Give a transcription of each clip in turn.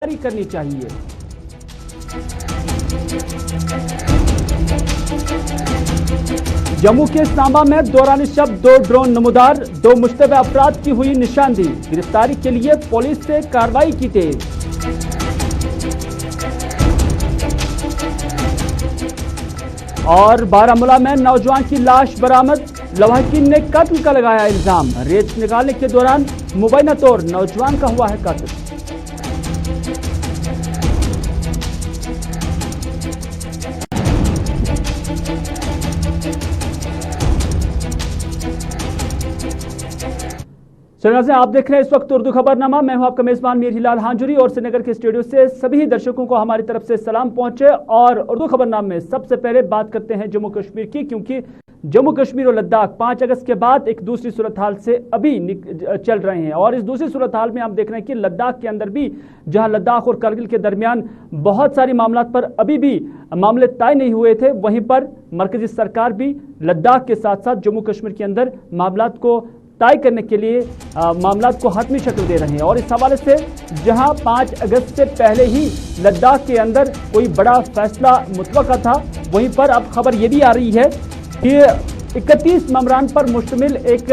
तैयारी करनी चाहिए। जम्मू के सांबा में दौरान शब 2 ड्रोन नमूदार, 2 मुश्तबे अफराद की हुई निशानदेही, गिरफ्तारी के लिए पुलिस से कार्रवाई की तेज। और बारामूला में नौजवान की लाश बरामद, लवाहकीन ने कत्ल का लगाया इल्जाम, रेत निकालने के दौरान मुबैना तौर नौजवान का हुआ है कत्ल। चैनल आप देख रहे हैं इस वक्त उर्दू खबरनामा। मैं हूं आपका मेजबान मीर हिलाल हांजुरी और श्रीनगर के स्टूडियो से सभी दर्शकों को हमारी तरफ से सलाम पहुंचे। और उर्दू खबरनामा में सबसे पहले बात करते हैं जम्मू कश्मीर की, क्योंकि जम्मू कश्मीर और लद्दाख 5 अगस्त के बाद एक दूसरी सूरत हाल से अभी चल रहे हैं। और इस दूसरी सूरत हाल में हम देख रहे हैं कि लद्दाख के अंदर भी, जहां लद्दाख और करगिल के दरमियान बहुत सारी मामलात पर अभी भी मामले तय नहीं हुए थे, वहीं पर मरकजी सरकार भी लद्दाख के साथ साथ जम्मू कश्मीर के अंदर मामलात को तय करने के लिए मामलात को हतमी शक्ल दे रहे हैं। और इस हवाले से जहां 5 अगस्त से पहले ही लद्दाख के अंदर कोई बड़ा फैसला मुतवक्का था, वहीं पर अब खबर ये भी आ रही है कि 31 मेंबरान पर मुश्तमिल एक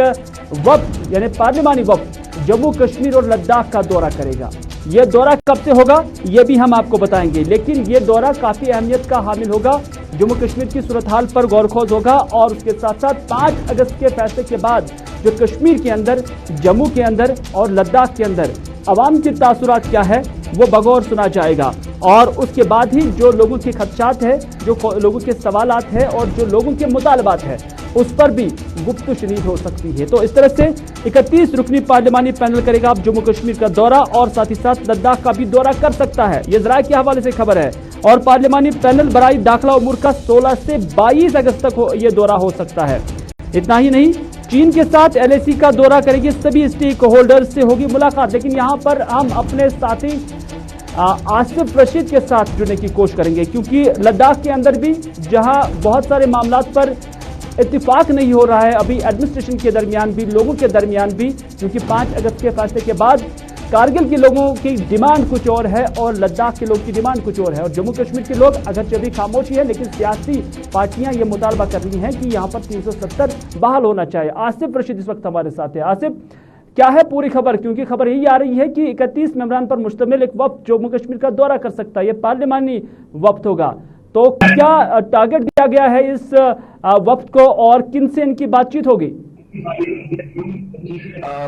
वफ्द यानी पार्लिमानी वफ्द जम्मू कश्मीर और लद्दाख का दौरा करेगा। यह दौरा कब से होगा ये भी हम आपको बताएंगे, लेकिन यह दौरा काफ़ी अहमियत का हामिल होगा। जम्मू कश्मीर की सूरत हाल पर गौरखोज होगा और उसके साथ साथ 5 अगस्त के फैसले के बाद जो कश्मीर के अंदर, जम्मू के अंदर और लद्दाख के अंदर अवाम के तासुरात क्या है वो बगौर सुना जाएगा। और उसके बाद ही जो लोगों के खदशात है, जो लोगों के सवालात है और जो लोगों के मुतालबात है, उस पर भी गुफ्तगू शनीद हो सकती है। तो इस तरह से 31 रुकनी पार्लिमानी पैनल करेगा अब जम्मू कश्मीर का दौरा और साथ ही साथ लद्दाख का भी दौरा कर सकता है। ये ज़राए के हवाले से खबर है। और पार्लिमानी पैनल बराई दाखिला उमूर का 16 से 22 अगस्त तक ये दौरा हो सकता है। इतना ही नहीं, चीन के साथ LAC का दौरा करेगी, सभी स्टेक होल्डर्स से होगी मुलाकात। लेकिन यहाँ पर हम अपने साथी आसिफ रशीद के साथ जुड़ने की कोशिश करेंगे, क्योंकि लद्दाख के अंदर भी जहाँ बहुत सारे मामलात पर इत्तिफाक नहीं हो रहा है अभी एडमिनिस्ट्रेशन के दरमियान भी, लोगों के दरमियान भी, क्योंकि 5 अगस्त के फैसले के बाद कारगिल के लोगों की डिमांड कुछ और है और लद्दाख के लोगों की डिमांड कुछ और है। और जम्मू कश्मीर के लोग अगरचे अभी खामोशी है, लेकिन सियासी पार्टियां ये मुतालबा कर रही हैं कि यहाँ पर 370 बहाल होना चाहिए। आसिफ रशीद इस वक्त हमारे साथ है। आसिफ, क्या है पूरी खबर? क्योंकि खबर यही आ रही है कि 31 मेंबरान पर मुश्तमिल एक वफ्द जम्मू कश्मीर का दौरा कर सकता है, ये पार्लिमानी वफ्द होगा। तो क्या टारगेट दिया गया है इस वफ्द को और किन से इनकी बातचीत होगी?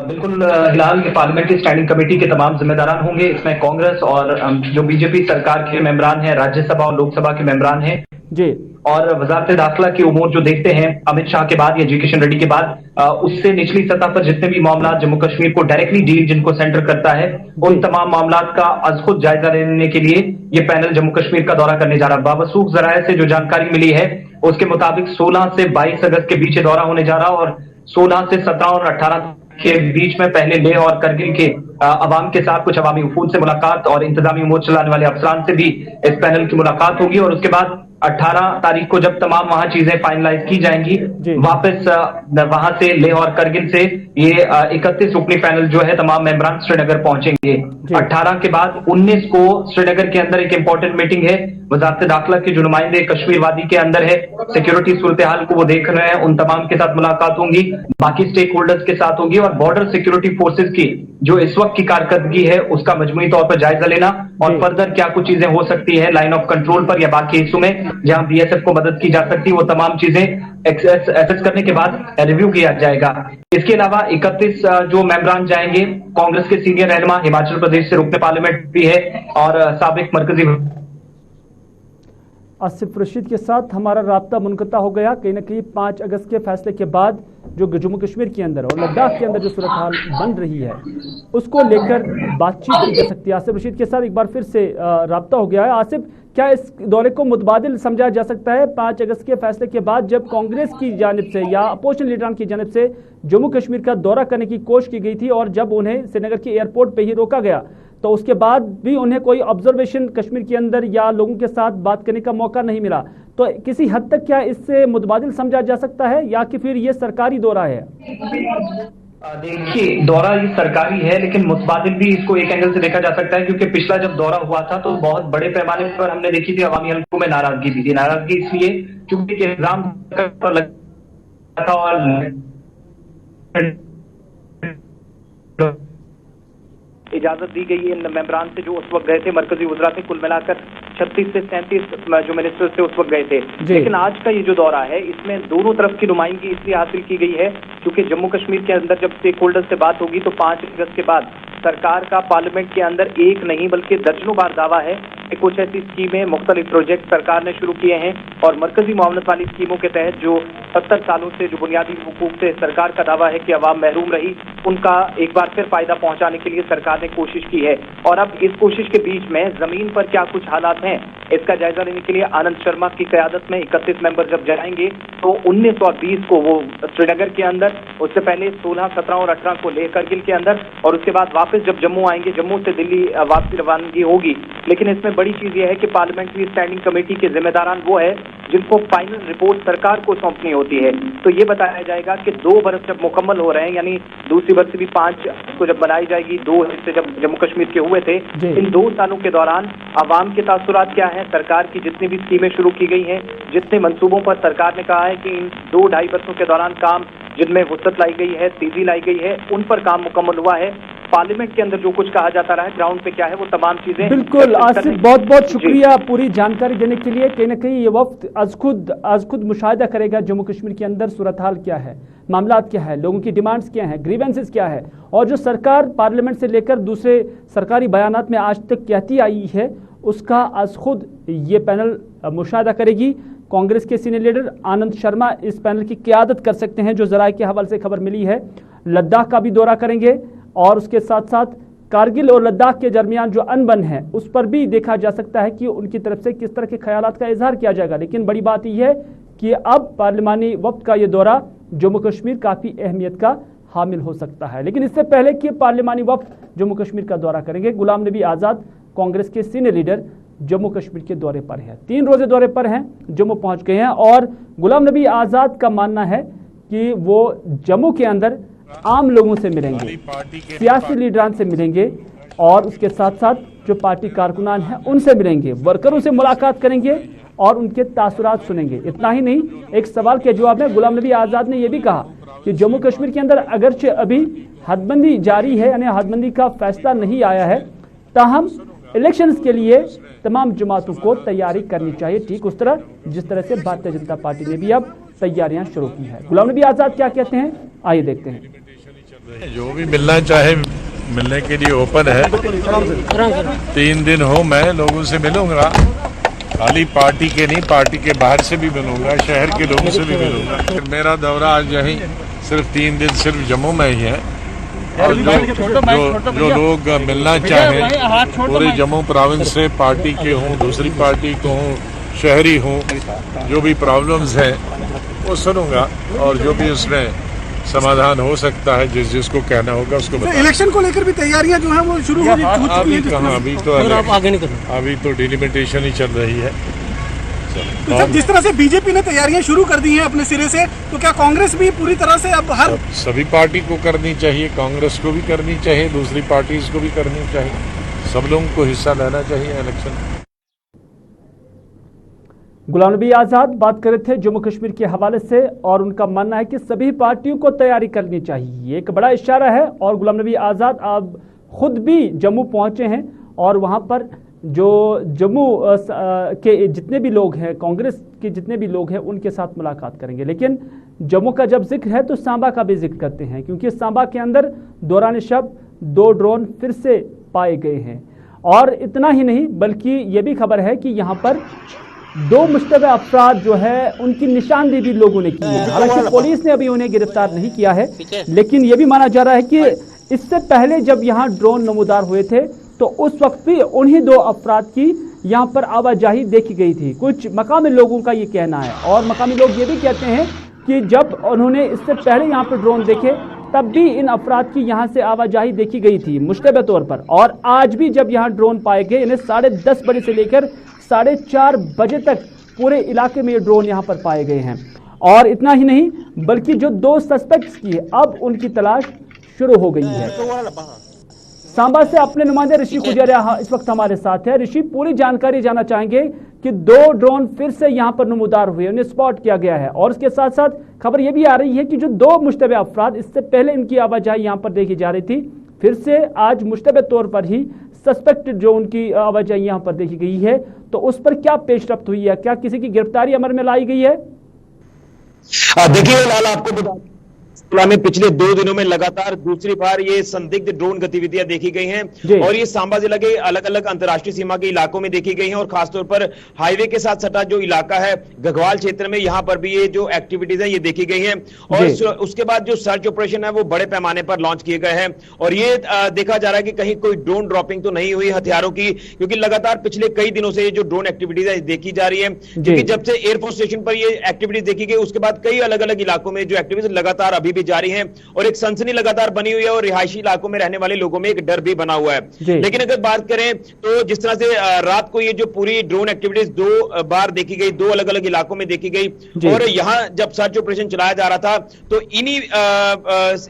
बिल्कुल हिलाल के पार्लियामेंट्री स्टैंडिंग कमेटी के तमाम जिम्मेदारान होंगे। इसमें कांग्रेस और जो बीजेपी सरकार के मेंबरान हैं, राज्यसभा और लोकसभा के मेंबरान हैं जी। और वजारत दाखिला की उमूर जो देखते हैं अमित शाह के बाद या जी किशन रेड्डी के बाद, उससे निचली सतह पर जितने भी मामला जम्मू कश्मीर को डायरेक्टली डील जिनको सेंटर करता है, उन तमाम मामला का अज खुद जायजा लेने के लिए ये पैनल जम्मू कश्मीर का दौरा करने जा रहा है। बावसूख जराये से जो जानकारी मिली है उसके मुताबिक 16 से 22 अगस्त के बीच दौरा होने जा रहा, और 16 से 17 और 18 के बीच में पहले लेह और करगिल के अवाम के साथ कुछ अवामी वफूद से मुलाकात और इंतजामी उमूर चलाने वाले अफसरान से भी इस पैनल की मुलाकात होगी। और उसके बाद 18 तारीख को जब तमाम वहां चीजें फाइनलाइज की जाएंगी, वापस वहां से लेह और करगिल से ये 31 रुकनी पैनल जो है तमाम मेंबरान श्रीनगर पहुंचेंगे। 18 के बाद 19 को श्रीनगर के अंदर एक इंपॉर्टेंट मीटिंग है, वजारत दाखिला के जो नुमाइंदे कश्मीर वादी के अंदर है, सिक्योरिटी सूरत हाल को वो देख रहे हैं, उन तमाम के साथ मुलाकात होंगी, बाकी स्टेक होल्डर्स के साथ होगी। और बॉर्डर सिक्योरिटी फोर्सेज की जो इस वक्त की कारकर्दगी है उसका मजमूई तौर पर जायजा लेना और फर्दर क्या कुछ चीजें हो सकती है लाइन ऑफ कंट्रोल पर या बाकी हिस्सों में जहां BSF को मदद की जा सकती है, वो तमाम चीजें एसेस करने के बाद रिव्यू किया जाएगा। इसके अलावा 31 जो मेंबरान जाएंगे, कांग्रेस के सीनियर रहनुमा हिमाचल प्रदेश से रुकने पार्लियामेंट भी है और साबिक मरकजी आसिफ रशीद के साथ हमारा राब्ता मुनक़ता हो गया। कहीं ना कहीं 5 अगस्त के फैसले के बाद जो जम्मू कश्मीर के अंदर और लद्दाख के अंदर जो सूरत हाल बन रही है उसको लेकर बातचीत की जा सकती है। आसिफ रशीद के साथ एक बार फिर से राब्ता हो गया है। आसिफ, क्या इस दौरे को मुतबादिल समझा जा सकता है 5 अगस्त के फैसले के बाद, जब कांग्रेस की जानिब से या अपोजिशन लीडरान की जानिब से जम्मू कश्मीर का दौरा करने की कोशिश की गई थी और जब उन्हें श्रीनगर के एयरपोर्ट पर ही रोका गया, तो उसके बाद भी उन्हें कोई ऑब्जर्वेशन कश्मीर के अंदर या लोगों के साथ बात करने का मौका नहीं मिला। तो किसी हद तक क्या इससे मुतबादिल समझा जा सकता है या कि फिर ये सरकारी दौरा है? देखिए, दौरा ये सरकारी है, लेकिन मुतबादिल भी इसको एक एंगल से देखा जा सकता है, क्योंकि पिछला जब दौरा हुआ था तो बहुत बड़े पैमाने पर हमने देखी थी अवामी हलकों में नाराजगी भी थी। नाराजगी इसलिए क्योंकि इल्जाम लगा था और इजाजत दी गई इन मेंबरान से जो उस वक्त गए थे मरकजी वज़रा थे, कुल मिलाकर 36 से 37 जो मिनिस्टर्स थे उस वक्त गए थे। लेकिन आज का ये जो दौरा है इसमें दोनों तरफ की नुमाइंदगी इसलिए हासिल की गई है क्योंकि जम्मू कश्मीर के अंदर जब स्टेक होल्डर से बात होगी तो 5 अगस्त के बाद सरकार का पार्लियामेंट के अंदर एक नहीं बल्कि दर्जनों बार दावा है कि कुछ ऐसी स्कीमें, मुख्तलिफ प्रोजेक्ट सरकार ने शुरू किए हैं और मरकजी मुआवनत वाली स्कीमों के तहत जो 70 सालों से जो बुनियादी हुकूक से सरकार का दावा है कि अवाम महरूम रही, उनका एक बार फिर फायदा पहुंचाने के लिए सरकार ने कोशिश की है। और अब इस कोशिश के बीच में जमीन पर क्या कुछ हालात हैं इसका जायजा लेने के लिए आनंद शर्मा की क़यादत में 31 मेंबर जब जाएंगे तो 19 और 20 को वो श्रीनगर के अंदर, उससे पहले 16, 17 और 18 को लेह करगिल के अंदर और उसके बाद वापस जब जम्मू आएंगे, जम्मू से दिल्ली वापसी रवानगी होगी। लेकिन इसमें बड़ी चीज यह है कि पार्लियामेंट्री स्टैंडिंग कमेटी के जिम्मेदारान वो है जिनको फाइनल रिपोर्ट सरकार को सौंपनी होती है। तो ये बताया जाएगा कि 2 बरस जब मुकम्मल हो रहे हैं, यानी दूसरी बरस भी 5 को जब बनाई जाएगी, 2 हिस्से जब जम्मू कश्मीर के हुए थे, इन 2 सालों के दौरान आवाम के तासुरात क्या है, सरकार की जितनी भी स्कीमें शुरू की गई हैं, जितने मंसूबों पर सरकार ने कहा है कि इन 2-2.5 बरसों के दौरान काम जिनमें वुसअत लाई गई है, तेजी लाई गई है, उन पर काम मुकम्मल हुआ है। पार्लियामेंट के अंदर जो कुछ कहा जाता रहा है ग्राउंड पे क्या है वो तमाम चीजें। बिल्कुल आसिफ, बहुत बहुत शुक्रिया पूरी जानकारी देने के लिए। कहीं ना कहीं ये वक्त आज खुद मुशाहिदा करेगा जम्मू कश्मीर के अंदर सूरत हाल क्या है, मामलात क्या है, लोगों की डिमांड्स क्या हैं, ग्रीवेंसेस क्या है और जो सरकार पार्लियामेंट से लेकर दूसरे सरकारी बयानात में आज तक कहती आई है उसका आज खुद ये पैनल मुशाहिदा करेगी। कांग्रेस के सीनियर लीडर आनंद शर्मा इस पैनल की क़यादत कर सकते हैं, जो ज़राए के हवाले से खबर मिली है। लद्दाख का भी दौरा करेंगे और उसके साथ साथ कारगिल और लद्दाख के दरमियान जो अनबन है उस पर भी देखा जा सकता है कि उनकी तरफ से किस तरह के ख्यालात का इजहार किया जाएगा। लेकिन बड़ी बात यह है कि अब पार्लिमानी वक्त का ये दौरा जम्मू कश्मीर काफ़ी अहमियत का हामिल हो सकता है। लेकिन इससे पहले कि पार्लिमानी वक्त जम्मू कश्मीर का दौरा करेंगे, गुलाम नबी आज़ाद कांग्रेस के सीनियर लीडर जम्मू कश्मीर के दौरे पर है, 3 रोजे दौरे पर हैं, जम्मू पहुंच गए हैं और गुलाम नबी आज़ाद का मानना है कि वो जम्मू के अंदर आम लोगों से मिलेंगे, सियासी लीडरान से मिलेंगे और उसके साथ साथ जो पार्टी कारकुनान हैं उनसे मिलेंगे, वर्करों से मुलाकात करेंगे और उनके तासुरात सुनेंगे। इतना ही नहीं, एक सवाल के जवाब में गुलाम नबी आज़ाद ने यह भी कहा कि जम्मू कश्मीर के अंदर अगरचे अभी हदबंदी जारी है, यानी हदबंदी का फैसला नहीं आया है, ताहम इलेक्शंस के लिए तमाम जमातों को तैयारी करनी चाहिए, ठीक उस तरह जिस तरह से भारतीय जनता पार्टी ने भी अब तैयारियां शुरू की है। गुलाम नबी आज़ाद क्या कहते हैं, आइए देखते हैं। जो भी मिलना चाहे मिलने के लिए ओपन है। 3 दिन हो मैं लोगों से मिलूंगा, खाली पार्टी के नहीं, पार्टी के बाहर से भी मिलूंगा, शहर के लोगों से भी मिलूंगा। मेरा दौरा आज यहीं सिर्फ 3 दिन सिर्फ जम्मू में ही है और जो लोग मिलना चाहें पूरे जम्मू प्रोविंस से, पार्टी के हों, दूसरी पार्टी को हों, शहरी हों, जो भी प्रॉब्लम्स हैं वो सुनूंगा और जो भी उसमें समाधान हो सकता है जिसको कहना होगा उसको बताऊंगा। इलेक्शन को लेकर भी तैयारियां जो हैं वो शुरू हो चुकी हैं। कहाँ, अभी तो डिलिमिटेशन ही चल रही है। तो जब जिस तरह से बीजेपी ने तैयारियां शुरू कर दी हैं अपने सिरे से, तो क्या कांग्रेस भी पूरी तरह से अब हर सभी पार्टी को करनी चाहिए, कांग्रेस को भी करनी चाहिए, दूसरी पार्टीज को भी करनी चाहिए, सब लोगों को हिस्सा लेना चाहिए इलेक्शन। गुलाम नबी आज़ाद बात कर रहे थे जम्मू कश्मीर के हवाले से और उनका मानना है कि सभी पार्टियों को तैयारी करनी चाहिए, एक बड़ा इशारा है। और गुलाम नबी आज़ाद अब खुद भी जम्मू पहुंचे हैं और वहां पर जो जम्मू के जितने भी लोग हैं, कांग्रेस के जितने भी लोग हैं उनके साथ मुलाकात करेंगे। लेकिन जम्मू का जब जिक्र है तो सांबा का भी जिक्र करते हैं, क्योंकि सांबा के अंदर दौरान शब 2 ड्रोन फिर से पाए गए हैं। और इतना ही नहीं बल्कि ये भी खबर है कि यहाँ पर 2 मुश्तबा अफराद जो है उनकी निशानदेही भी लोगों ने की है। हालांकि पुलिस ने अभी उन्हें गिरफ्तार नहीं किया है, लेकिन यह भी माना जा रहा है कि इससे पहले जब यहाँ ड्रोन नमूदार हुए थे तो उस वक्त भी उन्हीं 2 अफराद की यहाँ पर आवाजाही देखी गई थी। कुछ मकामी लोगों का ये कहना है और मकामी लोग ये भी कहते हैं कि जब उन्होंने इससे पहले यहाँ पर ड्रोन देखे तब भी इन अफराद की यहाँ से आवाजाही देखी गई थी मुश्तबा तौर पर। और आज भी जब यहाँ ड्रोन पाए गए, इन्हें 10:30 बजे से लेकर 4:30 बजे तक पूरे इलाके में ये ड्रोन यहाँ पर पाए गए हैं। और इतना ही नहीं बल्कि जो 2 सस्पेक्ट्स की है अब उनकी तलाश शुरू हो गई है। सांबा से अपने नुमाइंदे ऋषि खुजरिया इस वक्त हमारे साथ है। ऋषि, पूरी जानकारी जानना चाहेंगे कि 2 ड्रोन फिर से यहां पर नमूदार हुए, उन्हें स्पॉट किया गया है, और उसके साथ साथ खबर यह भी आ रही है कि जो 2 मुश्तबे अफराद, इससे पहले इनकी आवाजाही यहां पर देखी जा रही थी, फिर से आज मुश्तबे तौर पर ही सस्पेक्टेड जो उनकी आवाजाही यहां पर देखी गई है, तो उस पर क्या पेशरफ्त हुई है? क्या किसी की गिरफ्तारी अमल में लाई गई है? देखिए लाल, आपको बता में पिछले 2 दिनों में लगातार दूसरी बार ये संदिग्ध ड्रोन गतिविधियां देखी गई हैं और ये सांबा जिला के अलग अलग अंतर्राष्ट्रीय सीमा के इलाकों में देखी गई हैं और खासतौर पर हाईवे के साथ सटा जो इलाका है घगवाल क्षेत्र में, यहां पर भी ये जो एक्टिविटीज है ये देखी गई हैं और उसके बाद जो सर्च ऑपरेशन है वो बड़े पैमाने पर लॉन्च किए गए हैं और ये देखा जा रहा है कि कहीं कोई ड्रोन ड्रॉपिंग तो नहीं हुई हथियारों की, क्योंकि लगातार पिछले कई दिनों से ये जो ड्रोन एक्टिविटीज है देखी जा रही है, क्योंकि जब से एयरफोर्स स्टेशन पर ये एक्टिविटीज देखी गई उसके बाद कई अलग अलग इलाकों में जो एक्टिविटीज लगातार अभी भी जारी है और एक सनसनी लगातार बनी हुई है और रिहायशी इलाकों में रहने वाले लोगों में एक डर भी बना हुआ है। लेकिन अगर बात करें तो जिस तरह से रात को ये जो पूरी ड्रोन एक्टिविटीज 2 बार देखी गई, 2 अलग अलग इलाकों में देखी गई और यहां जब सर्च ऑपरेशन चलाया जा रहा था तो इन्हीं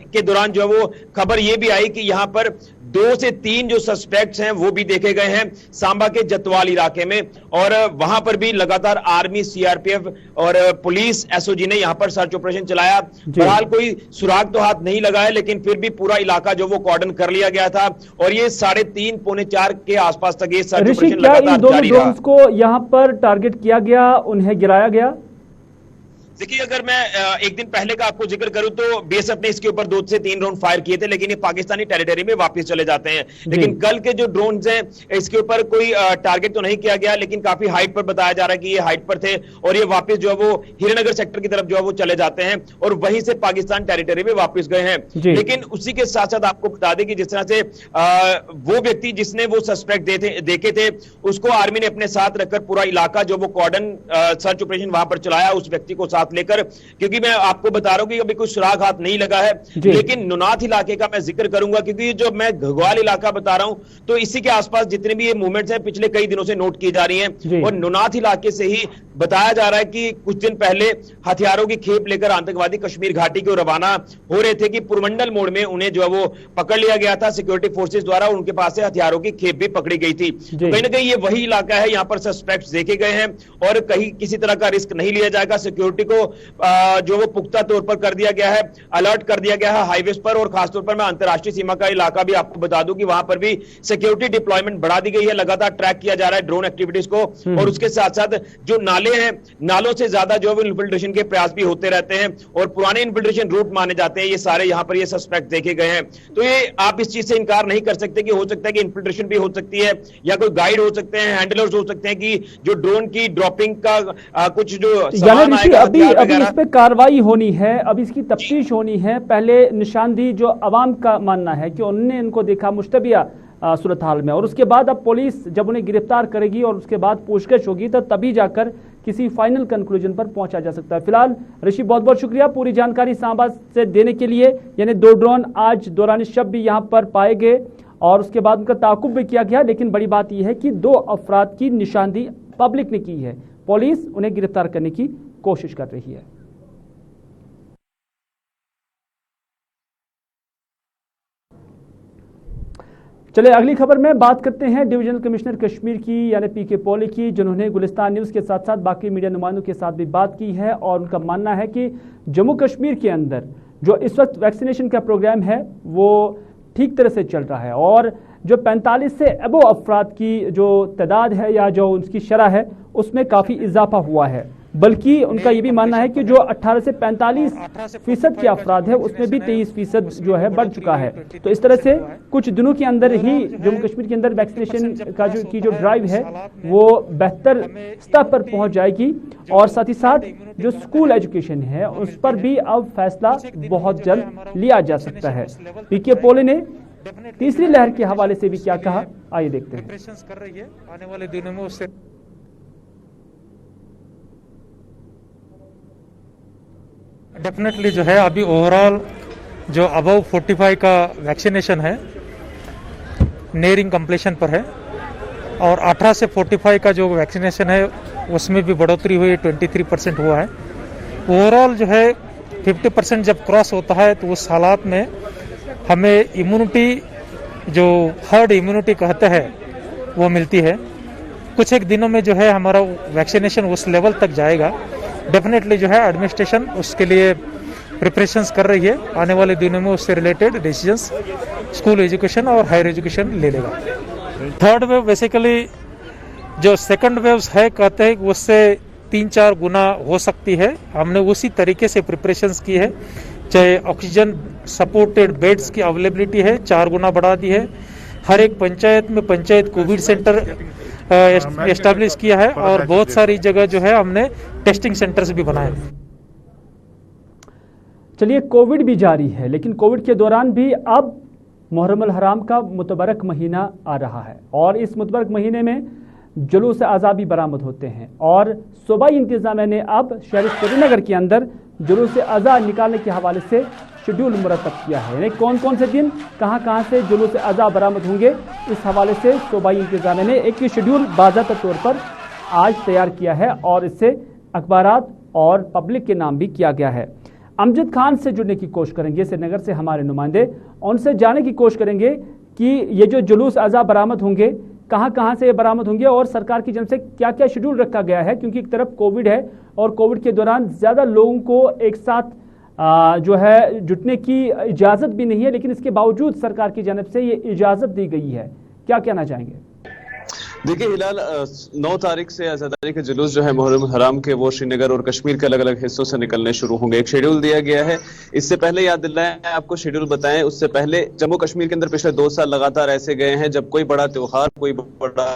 के दौरान जो वो खबर ये भी आई कि यहां पर 2 से 3 जो सस्पेक्ट्स हैं वो भी देखे गए हैं सांबा के जतवाल इलाके में और वहां पर भी लगातार आर्मी, सीआरपीएफ और पुलिस, एसओजी ने यहां पर सर्च ऑपरेशन चलाया। फिलहाल कोई सुराग तो हाथ नहीं लगा है, लेकिन फिर भी पूरा इलाका जो वो कॉर्डन कर लिया गया था और ये 3:30 पौने 4 के आसपास तक ये सर्च ऑपरेशन लगातार जारी रहा। को यहां पर टारगेट किया गया, उन्हें गिराया गया? देखिए, अगर मैं एक दिन पहले का आपको जिक्र करूं तो बीएसएफ ने इसके ऊपर 2 से 3 राउंड फायर किए थे, लेकिन ये पाकिस्तानी टेरिटरी में वापस चले जाते हैं। लेकिन कल के जो ड्रोन्स हैं इसके ऊपर कोई टारगेट तो नहीं किया गया, लेकिन काफी हाइट पर बताया जा रहा है कि ये हाइट पर थे और ये वापस जो है वो हीरानगर सेक्टर की तरफ जो है वो चले जाते हैं और वहीं से पाकिस्तान टेरिटरी में वापस गए हैं। लेकिन उसी के साथ साथ आपको बता दें कि जिस तरह से वो व्यक्ति जिसने वो सस्पेक्ट देखे थे उसको आर्मी ने अपने साथ रखकर पूरा इलाका जो वो कॉर्डन सर्च ऑपरेशन वहां पर चलाया उस व्यक्ति को साथ लेकर, क्योंकि मैं आपको बता रहा हूं कि अभी कोई सुराग हाथ नहीं लगा है। लेकिन नुनाथ इलाके का मैं जिक्र करूंगा क्योंकि जो मैं घगवाल इलाका बता रहा हूं तो इसी के आसपास जितने भी ये मूवमेंट्स हैं पिछले कई दिनों से नोट की जा रही हैं और नुनाथ इलाके से ही बताया जा रहा है कि कुछ दिन पहले हथियारों की खेप लेकर आतंकवादी कश्मीर घाटी को रवाना हो रहे थे कि पुरमंडल मोड़ में उन्हें जो है वो पकड़ लिया गया था सिक्योरिटी फोर्सेस द्वारा, उनके पास से हथियारों की खेप भी पकड़ी गई थी। कहीं ना कहीं ये वही इलाका है, यहाँ पर सस्पेक्ट्स देखे गए हैं और कहीं किसी तरह का रिस्क नहीं लिया जाएगा। सिक्योरिटी को जो वो पुख्ता तौर पर कर दिया गया है, अलर्ट कर दिया गया है हाईवेज पर और खासतौर पर मैं अंतरराष्ट्रीय सीमा का इलाका भी आपको बता दूं कि वहां पर भी सिक्योरिटी डिप्लॉयमेंट बढ़ा दी गई है। लगातार ट्रैक किया जा रहा है ड्रोन एक्टिविटीज को और उसके साथ साथ जो नाले हैं, नालों से ज्यादा जो है इन्फिल्ट्रेशन के प्रयास भी होते रहते हैं और पुराने इन्फिल्ट्रेशन रूट माने जाते हैं ये सारे, यहाँ पर ये सस्पेक्ट देखे गए हैं। तो ये आप इस चीज से इनकार नहीं कर सकते कि हो सकता है कि इन्फिल्ट्रेशन भी हो सकती है या कोई गाइड हो सकते हैं, हैंडलर्स हो सकते हैं कि जो ड्रोन की ड्रॉपिंग का कुछ जो सामान आएगा अभी इस पे कार्रवाई होनी है, अब इसकी तफ्तीश होनी है। पहले निशानदी जो अवाम का मानना है कि उन्होंने इनको देखा मुश्तबिया सूरत हाल में और उसके बाद अब पुलिस जब उन्हें गिरफ्तार करेगी और उसके बाद पूछताछ होगी तो तभी जाकर किसी फाइनल कंक्लूजन पर पहुंचा जा सकता है। फिलहाल ऋषि बहुत बहुत शुक्रिया पूरी जानकारी सांबा से देने के लिए। यानी 2 ड्रोन आज दौरान शब भी यहाँ पर पाए गए और उसके बाद उनका ताकुब भी किया गया, लेकिन बड़ी बात यह है कि 2 अफराद की निशानदी पब्लिक ने की है, पुलिस उन्हें गिरफ्तार करने की कोशिश कर रही है। चलिए अगली खबर में बात करते हैं डिविजनल कमिश्नर कश्मीर की यानी पीके पॉली की, जिन्होंने गुलिस्तान न्यूज़ के साथ साथ बाकी मीडिया नुमाइंदों के साथ भी बात की है और उनका मानना है कि जम्मू कश्मीर के अंदर जो इस वक्त वैक्सीनेशन का प्रोग्राम है वो ठीक तरह से चल रहा है और जो 45 से अबो अफराद की जो तादाद है या जो उसकी शरह है उसमें काफ़ी इजाफा हुआ है। बल्कि उनका ये भी मानना है कि जो 18 से 45% के अफराद है उसमें भी 23% जो है बढ़ चुका है। तो इस तरह से कुछ दिनों के अंदर ही जम्मू कश्मीर के अंदर वैक्सीनेशन का जो ड्राइव है वो बेहतर स्तर पर पहुंच जाएगी और साथ ही साथ जो स्कूल एजुकेशन है उस पर भी अब फैसला बहुत जल्द लिया जा सकता है। पीके पॉली ने तीसरी लहर के हवाले से भी क्या कहा, आइए देखते हैं। कर रही है आने वाले दिनों में उससे डेफिनेटली जो है अभी ओवरऑल जो अबव 45 का वैक्सीनेशन है नियरिंग कंप्लीशन पर है और 18 से 45 का जो वैक्सीनेशन है उसमें भी बढ़ोतरी हुई, 23% हुआ है। ओवरऑल जो है 50% जब क्रॉस होता है तो उस हालात में हमें इम्यूनिटी जो हर्ड इम्यूनिटी कहते हैं वो मिलती है। कुछ एक दिनों में जो है हमारा वैक्सीनेशन उस लेवल तक जाएगा। डेफिनेटली जो है एडमिनिस्ट्रेशन उसके लिए प्रिपरेशंस कर रही है। आने वाले दिनों में उससे रिलेटेड डिसीजंस स्कूल एजुकेशन और हायर एजुकेशन ले लेगा। थर्ड वेव बेसिकली जो सेकंड वेव्स है कहते हैं उससे 3-4 गुना हो सकती है। हमने उसी तरीके से प्रिपरेशंस की है। चाहे ऑक्सीजन सपोर्टेड बेड्स की अवेलेबिलिटी है 4 गुना बढ़ा दी है। हर एक पंचायत में पंचायत कोविड सेंटर एस्टैब्लिश किया है और बहुत सारी जगह जो है हमने टेस्टिंग सेंटर्स भी बनाए। चलिए, कोविड भी जारी है, लेकिन कोविड के दौरान भी अब मुहर्रम अल हराम का मुतबरक महीना आ रहा है और इस मुतबरक महीने में जुलूस अज़ा भी बरामद होते हैं और सूबाई इंतजामिया ने अब शहर श्रीनगर के अंदर जुलूस अज़ा निकालने के हवाले से शेड्यूल मुरतब किया है। यानी कौन कौन से दिन कहां से जुलूस अज़ा बरामद होंगे, इस हवाले से सूबाई इंतजामिया ने एक शेड्यूल बाज़ाब्ता तौर पर आज तैयार किया है और इससे अखबारात और पब्लिक के नाम भी किया गया है। अमजद खान से जुड़ने की कोशिश करेंगे, श्रीनगर से हमारे नुमाइंदे, उनसे जानने की कोशिश करेंगे कि ये जो जुलूस अज़ा बरामद होंगे कहां से ये बरामद होंगे और सरकार की जानब से क्या क्या शेड्यूल रखा गया है, क्योंकि एक तरफ कोविड है और कोविड के दौरान ज़्यादा लोगों को एक साथ जो है जुटने की इजाज़त भी नहीं है, लेकिन इसके बावजूद सरकार की जानब से ये इजाज़त दी गई है। क्या कहना चाहेंगे? देखिए हिलाल, 9 तारीख से आज़ादारी के जुलूस जो है मुहर्रम हराम के वो श्रीनगर और कश्मीर के अलग अलग हिस्सों से निकलने शुरू होंगे। एक शेड्यूल दिया गया है। इससे पहले याद दिलाएं आपको, शेड्यूल बताएं उससे पहले जम्मू कश्मीर के अंदर पिछले 2 साल लगातार ऐसे गए हैं जब कोई बड़ा त्योहार, कोई बड़ा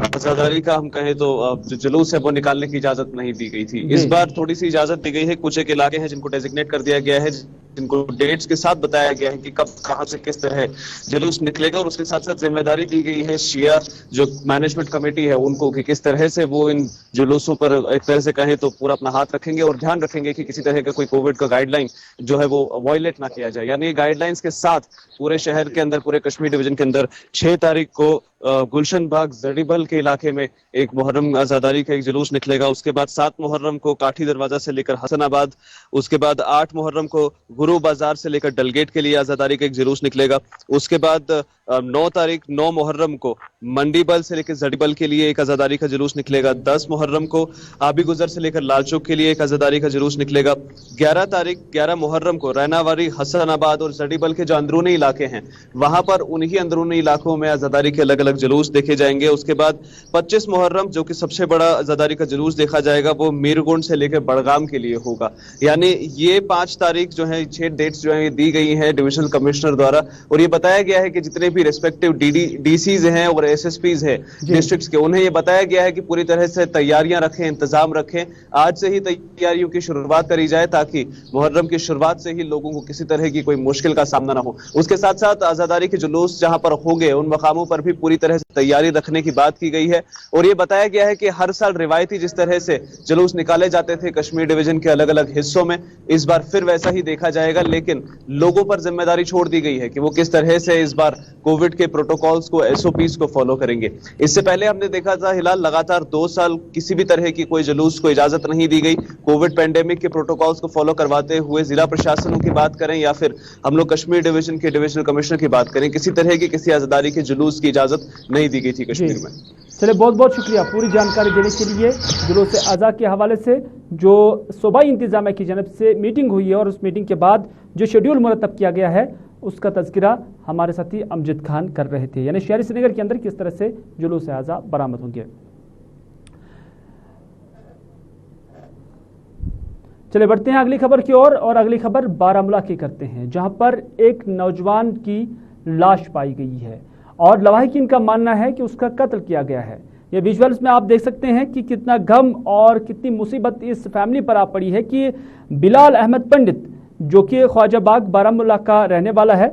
आज़ादारी का हम कहें तो जो जुलूस है वो निकालने की इजाजत नहीं दी गई थी। इस बार थोड़ी सी इजाजत दी गई है। कुछ एक इलाके हैं जिनको डेजिग्नेट कर दिया गया है, जिनको डेट्स के साथ बताया गया है कि कब कहां से किस तरह जुलूस निकलेगा और उसके साथ साथ जिम्मेदारी दी गई है शिया जो मैनेजमेंट कमेटी है उनको कि किस तरह से वो इन जुलूसों पर एक तरह से कहें तो पूरा अपना हाथ रखेंगे और ध्यान रखेंगे कि किसी तरह का कोई कोविड का गाइडलाइन जो है वो वायलेट ना किया जाए। यानी गाइडलाइंस के साथ पूरे शहर के अंदर, पूरे कश्मीर डिवीजन के अंदर 6 तारीख को गुलशन बाग जड़ीबल के इलाके में एक मुहर्रम आज़ादारी का एक जुलूस निकलेगा। उसके बाद 7 मुहर्रम को काठी दरवाजा से लेकर हसनाबाद, उसके बाद 8 मुहर्रम को गुरु बाजार से लेकर डलगेट के लिए आज़ादारी का एक जुलूस निकलेगा। उसके बाद 9 मुहर्रम को मंडीबल से लेकर जड़ीबल के लिए एक आज़ादारी का जुलूस निकलेगा। 10 मुहर्रम को आबी गुजर से लेकर लाल चौक के लिए एक आज़ादारी का जुलूस निकलेगा। 11 मुहर्रम को रैनावारी, हसनाबाद और जड़ीबल के जो अंदरूनी इलाके हैं वहां पर उन्हीं अंदरूनी इलाकों में आज़ादारी के अलग अलग जुलूस देखे जाएंगे। उसके बाद 25 मुहर्रम जो कि सबसे बड़ा आज़ादारी का जुलूस देखा जाएगा वो मीरगुंड से लेकर बड़गाम के लिए होगा। यानी ये 5 तारीख जो है, 6 डेट्स जो है दी गई है डिविजनल कमिश्नर द्वारा और ये बताया गया है कि जितने भी रेस्पेक्टिव डीसीज हैं और एसएसपीज हैं डिस्ट्रिक्ट्स के, उन्हें ये बताया गया है कि पूरी तरह से तैयारियां रखें, इंतजाम रखें। आज से ही तैयारियों की शुरुआत करी जाए ताकि मुहर्रम की शुरुआत से ही लोगों को किसी तरह की कोई मुश्किल का सामना ना हो। उसके साथ साथ आज़ादारी के जुलूस जहां पर होंगे उन मकामों पर भी पूरी तरह से तैयारी रखने की बात की गई है और ये बताया गया है कि हर साल रिवायती जिस तरह से जुलूस निकाले जाते थे कश्मीर डिवीजन के अलग अलग हिस्सों में, इस बार फिर वैसा ही देखा जाएगा, लेकिन लोगों पर जिम्मेदारी छोड़ दी गई है कि वो किस तरह से इस बार कोविड के प्रोटोकॉल्स को, एसओपीज को फॉलो करेंगे। इससे पहले हमने देखा था हिलाल लगातार 2 साल किसी भी तरह की कोई जुलूस को इजाजत नहीं दी गई। कोविड पैंडेमिक के प्रोटोकॉल्स को फॉलो करवाते हुए जिला प्रशासनों की बात करें या फिर हम लोग कश्मीर डिवीजन के डिविजनल कमिश्नर की बात करें, किसी तरह की किसी आज़ादारी के जुलूस की इजाजत नहीं दी गई थी कश्मीर में। चलिए, बहुत बहुत शुक्रिया पूरी जानकारी देने के लिए। जुलूस अज़ा के हवाले से जो सूबाई इंतजामिया की जानब से मीटिंग हुई है और उस मीटिंग के बाद जो शेड्यूल मुरतब किया गया है उसका तज़किरा हमारे साथी अमजद खान कर रहे थे। यानी शहर श्रीनगर के अंदर किस तरह से जुलूस अज़ा बरामद होंगे। चलिए बढ़ते हैं अगली खबर की ओर और अगली खबर बारामूला की करते हैं, जहां पर एक नौजवान की लाश पाई गई है और लवाहिकीन का मानना है कि उसका कत्ल किया गया है। ये विजुअल्स में आप देख सकते हैं कि कितना गम और कितनी मुसीबत इस फैमिली पर आ पड़ी है कि बिलाल अहमद पंडित जो कि ख्वाजाबाग बारामूला का रहने वाला है,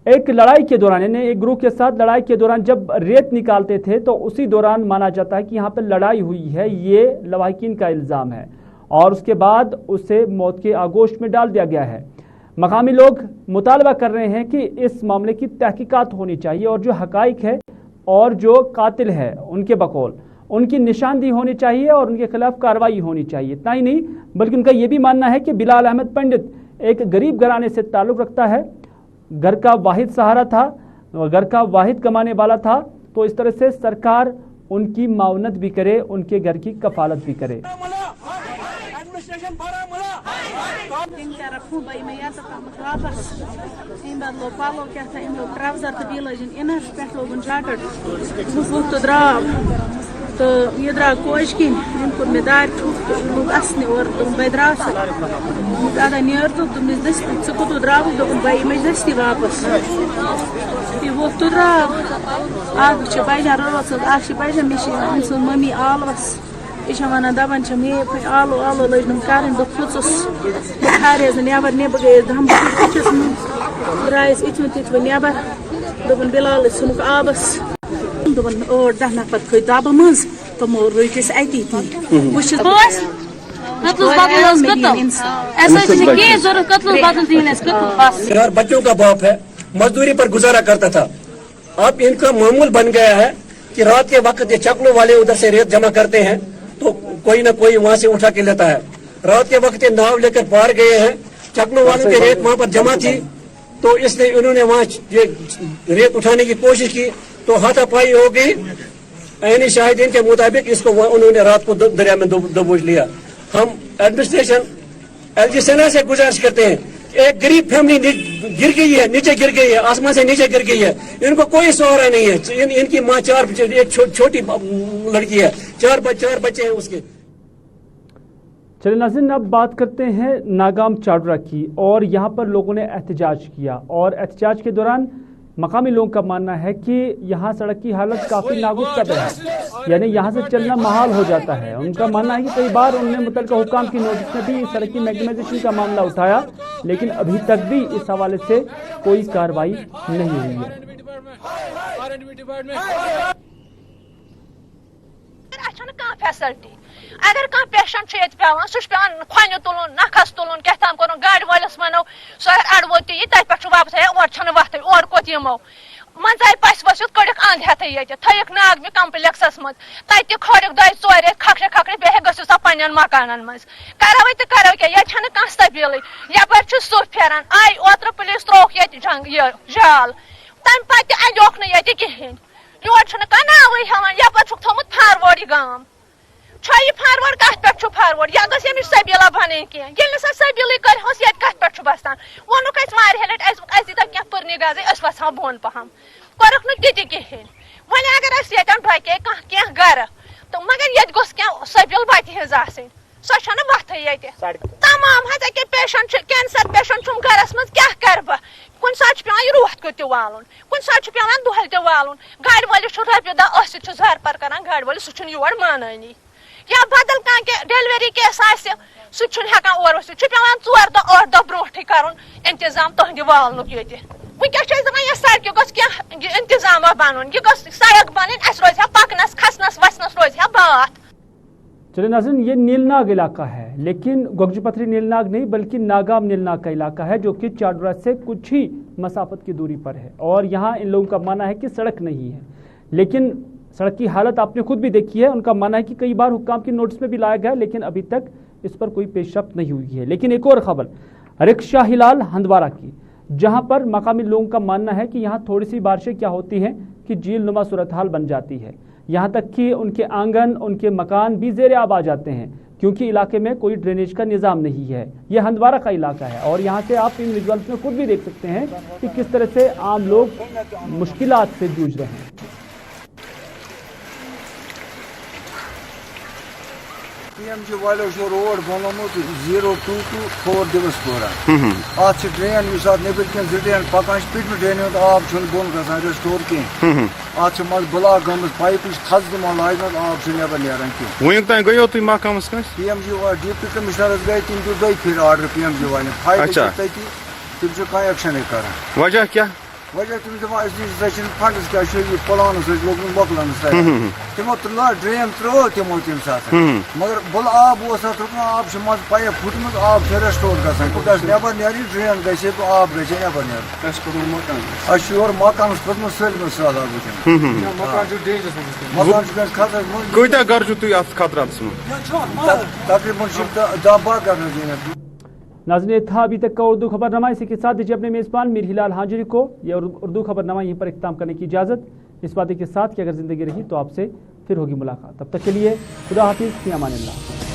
एक लड़ाई के दौरान यानी एक ग्रुप के साथ लड़ाई के दौरान जब रेत निकालते थे तो उसी दौरान माना जाता है कि यहाँ पर लड़ाई हुई है, ये लवाहिकीन का इल्ज़ाम है और उसके बाद उसे मौत के आगोश में डाल दिया गया है। मकामी लोग मुतालबा कर रहे हैं कि इस मामले की तहकीकात होनी चाहिए और जो हकाइक है और जो कातिल है उनके बकौल उनकी निशानदेही होनी चाहिए और उनके खिलाफ कार्रवाई होनी चाहिए। इतना ही नहीं बल्कि उनका यह भी मानना है कि बिलाल अहमद पंडित एक गरीब घराने से ताल्लुक़ रखता है घर का वाहिद सहारा था, घर का वाहिद कमाने वाला था, तो इस तरह से सरकार उनकी मावनत भी करे, उनके घर की कफालत भी करे। तो ये द्रा कोच की इनको मेदार लोग असने और तुम बैदरा से ज़्यादा नियर तो तुम इस दस को तो द्रा तो भाई मैं दस्ती वापस ये वो तो द्रा आज चबाई जा रहा है आज चबाई जा मिशी इंसान मम्मी आलवस इस हमारा दावन चमे पे आलो लजनम कारण दो खुदस बुखारे से नेबर नेबर गए हम कुछ राइस इतने नेबर दोबन बिलाल सुनक आबस दोबन और दहना पत कोई दाब मज तो मोर रोइस आती थी कुछ बस कत्ल बदल ऐसा के जरूरत कत्ल बदल दिन इसको बस यार बच्चों का बाप है, मजदूरी पर गुजारा करता था। अब इनका मामूल बन गया है कि रात के वक्त ये चकलों वाले उधर से रेत जमा करते हैं तो कोई ना कोई वहाँ से उठा के लेता है। रात के वक्त ये नाव लेकर पार गए हैं, चकलों वालों की रेत वहाँ पर जमा थी तो इसलिए उन्होंने वहाँ ये रेत उठाने की कोशिश की तो हाथापाई हो गई। ऐनी शाहिदीन के मुताबिक इसको उन्होंने रात को दरिया में दबोच लिया। हम एडमिनिस्ट्रेशन एलजी सेना से गुजारिश करते हैं, एक गरीब फैमिली गिर गई है, नीचे गिर गई है, आसमान से नीचे गिर गई है, इनको कोई सहारा नहीं है। इनकी माँ एक छोटी लड़की है, चार बच्चे हैं उसके। चलिए नाज़रीन, अब बात करते हैं नागाम चाडरा की। और यहाँ पर लोगों ने एहतजाज किया और एहतजाज के दौरान मकामी लोगों का मानना है कि यहाँ सड़क की हालत काफ़ी नागुफ्ता है, यानी यहाँ से चलना महाल हो जाता है। उनका मानना है कि कई बार उन्होंने मुतल्लिका हुकाम की नोटिस में भी सड़क की मैगनाइजेशन का मामला उठाया, लेकिन अभी तक भी इस हवाले से कोई कार्रवाई नहीं हुई है। फैसिलिटी अगर कह पेशेंट पे सह खोन तुलन नखस तुलन क्या कर गाड़ वालस वनो सह अड़वो ये तथ पे वापस और वत और कोत यमो मंजाय पस वसित कड़क अंध हेत ये थक नाग में कम्प्लेक्सस मज तत खड़क दो चोर खखरे खखरे बे गो सा पन मकान मज करो तो करो क्या ये कह सबील यपर सुह फेरान आई ओत्र पुलिस त्रोक ये जाल तम पे अजोक ये कहें योर कनावे हेवान यपर थोमुत फारवर्ड गाम ये फारवर्ड कत पे फारवर्ड यह गस यमिश सबीला बन कह सा सबील करहस ये कत पे बसान वोनुक लट दीता क्या पुरनी गज वसा बोन पहम कोरुक नी कहें वन अगर डके कह गर तो मगर ये गोस क्या सबील वत हज आसन सह वत ये तमाम हज अके पेशेंट कैंसर पेशेंट गरस मज क्या कर बह कुन सात पे रोत को वालन कुन सात पे दुहल त वालन गाड़ वालिस रोपये दह झर पर कर गाड़ वालिस सह योर मानी या बदल कह डिलीवरी केस सह और पे 4 दह 8 दह ब्रोट कर इंतजाम तुंद वालनुक ये वनकस दपान सड़क गोस क्या इंतजाम बन यह सड़क बन रोज पकनस खसनस वसनस रोज बात। चलिए नाज़रीन, ये नीलनाग इलाका है, लेकिन गोगजपथरी नीलनाग नहीं बल्कि नागाम नीलनाग का इलाका है जो कि चाडरा से कुछ ही मसाफत की दूरी पर है। और यहाँ इन लोगों का मानना है कि सड़क नहीं है, लेकिन सड़क की हालत आपने खुद भी देखी है। उनका मानना है कि कई बार हुक्काम की नोटिस में भी लाया गया, लेकिन अभी तक इस पर कोई पेशरफ्त नहीं हुई है। लेकिन एक और खबर रिक्शा हिलाल हंदवारा की, जहाँ पर मकामी लोगों का मानना है कि यहाँ थोड़ी सी बारिशें क्या होती हैं कि झील नुमा सूरत हाल बन जाती है, यहाँ तक कि उनके आंगन उनके मकान भी ज़ेर आब आ जाते हैं क्योंकि इलाके में कोई ड्रेनेज का निज़ाम नहीं है। यह हंदवारा का इलाका है और यहाँ से आप इन विजुअल्स में खुद भी देख सकते हैं कि किस तरह से आम लोग मुश्किलात से जूझ रहे हैं। PMG वाले रोड बनोमुत 022 दिवसपुरा अत ड्रेन नबर ड्रेन पकान पिटम ड्रेन आब बोन ग रेस्टोर कह अत ब्लाक गम पाइप थज दिमान लाजम आब नबर नान कह वन तक गयो तुम महकमस PMG डिप्टी कमिश्नर गए तम दित 2 फिर आर्डर PMG वाले फाइल तम कह एक्शन कर वजह क्या वजह तुम दपान फंड्स क्या प्लान लोग मोकलान तमो तुला ड्रेन त्रो तमो तम सात मगर बुल आब आब मज पाइप फुटम आब रेस्टोर गस नबर नी ड्रेन गई तो आब गई नबर नोर मकान फुटम सलम कूत गर तुम खतरात तकरीबन 10-12 घर। नाज़रीन, ये था अभी तक का उर्दू खबरनामा। इसी के साथ दीजिए अपने मेज़बान मीर हिलाल हांजुरी को यह उर्दू खबरनामा यहीं पर इख्तिताम करने की इजाज़त, इस वादे के साथ कि अगर ज़िंदगी रही तो आपसे फिर होगी मुलाकात। तब तक के लिए खुदा हाफिज़, फ़ी अमान अल्लाह।